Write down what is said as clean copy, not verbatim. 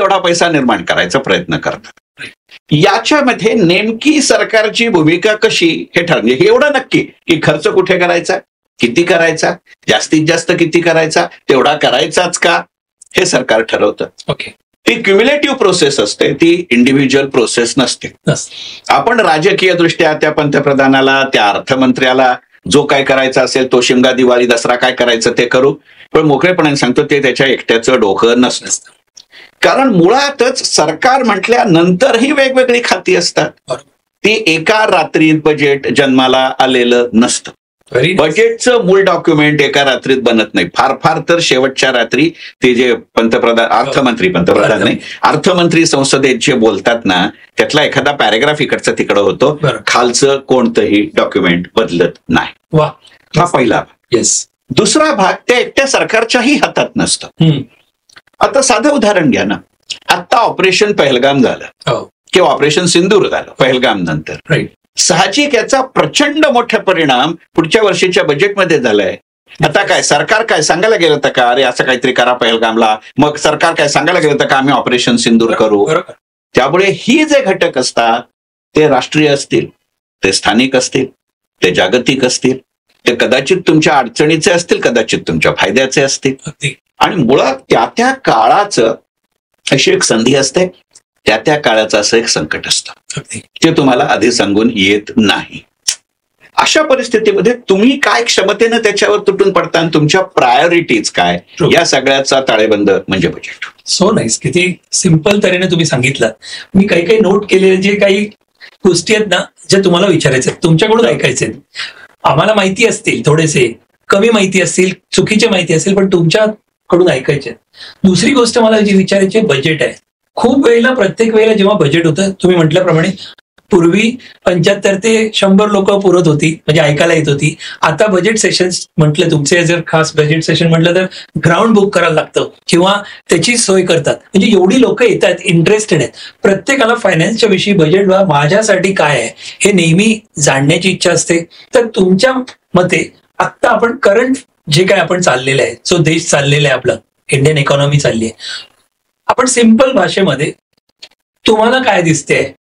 तेवढा पैसा निर्माण करायचा प्रयत्न करतात. याच्यामध्ये नेमकी सरकारची भूमिका कशी हे ठरणे, हे एवढं नक्की की खर्च कुठे करायचा, किती करायचा, जास्तीत जास्त किती करायचा, तेवढा करायचाच का, हे सरकार ठरवतं. ओके. ती क्युम्युलेटिव्ह प्रोसेस असते, ती इंडिव्हिज्युअल प्रोसेस नसते. आपण राजकीय दृष्ट्या त्या पंतप्रधानाला, त्या अर्थमंत्र्याला जो काय करायचा असेल तो शिमगा दिवाळी दसरा काय करायचं ते करू, पण मोकळेपणाने सांगतो ते त्याच्या एकट्याचं डोकं नसतं. कारण मुळातच सरकार म्हटल्यानंतरही वेगवेगळी खाती असतात. ती एका रात्रीत बजेट जन्माला आलेलं नसतं. बजेटचं मूळ डॉक्युमेंट एका रात्रीत बनत नाही. फार फार तर शेवटच्या रात्री ते जे पंतप्रधान नाही, अर्थमंत्री संसदेत जे बोलतात ना, त्यातला एखादा पॅरेग्राफ इकडचा तिकडं होतो, खालचं कोणतंही डॉक्युमेंट बदलत नाही. हा पहिला भाग. दुसरा भाग त्या एकट्या सरकारच्याही हातात नसतं. आता साधं उदाहरण घ्या ना, आता ऑपरेशन पहलगाम झालं किंवा ऑपरेशन सिंदूर झालं पहलगाम नंतर. साहजिक याचा प्रचंड मोठा परिणाम पुढच्या वर्षीच्या बजेटमध्ये झालाय. आता काय सरकार काय सांगायला गेलं होतं का, अरे असं काहीतरी करा पहलगामला, मग सरकार काय सांगायला गेलं होतं का आम्ही ऑपरेशन सिंदूर करू. त्यामुळे ही जे घटक असतात ते राष्ट्रीय असतील, ते स्थानिक असतील, ते जागतिक असतील, ते कदाचित तुमच्या अडचणीचे असतील, कदाचित तुमच्या फायद्याचे असतील. आणि मुळात त्या त्या काळाचं अशी एक संधी असते, त्या त्या काळाचं असं एक संकट असतं, ते तुम्हाला आधी सांगून येत नाही. अशा परिस्थितीमध्ये तुम्ही काय क्षमतेनं त्याच्यावर तुटून पडता आणि तुमच्या प्रायोरिटीज काय, या सगळ्याचा ताळेबंद म्हणजे बजेट. So nice. किती सिंपल तऱ्हेने तुम्ही सांगितलं. मी काही काही नोट केलेले जे काही गोष्टी आहेत ना, ज्या तुम्हाला विचारायचे तुमच्याकडून ऐकायचे, आम्हाला माहिती असतील, थोडेसे कमी माहिती असतील, चुकीची माहिती असेल, पण तुमच्याकडून ऐकायचे. दुसरी गोष्ट मला जी विचारायची बजेट आहे. खूप वेळेला प्रत्येक वेळेला जेव्हा बजेट होतं, तुम्ही म्हटल्याप्रमाणे पूर्वी 75 ते 100 लोक पुरत होती, म्हणजे ऐकायला येत होती. आता बजेट सेशन्स म्हटलं, तुमचे जर खास बजेट सेशन म्हटलं तर ग्राउंड बुक करायला लागतं किंवा त्याची सोय करतात. म्हणजे एवढी लोक येतात, इंटरेस्टेड आहेत. प्रत्येकाला फायनान्सच्या विषयी बजेट माझ्यासाठी काय आहे हे नेहमी जाणण्याची इच्छा असते. तर तुमच्या मते आत्ता आपण करंट जे काय आपण चाललेलं आहे, जो देश चाललेला आहे, आपलं इंडियन इकॉनॉमी चालली आहे, आपण सिंपल भाषेमध्ये तुम्हाला काय दिसते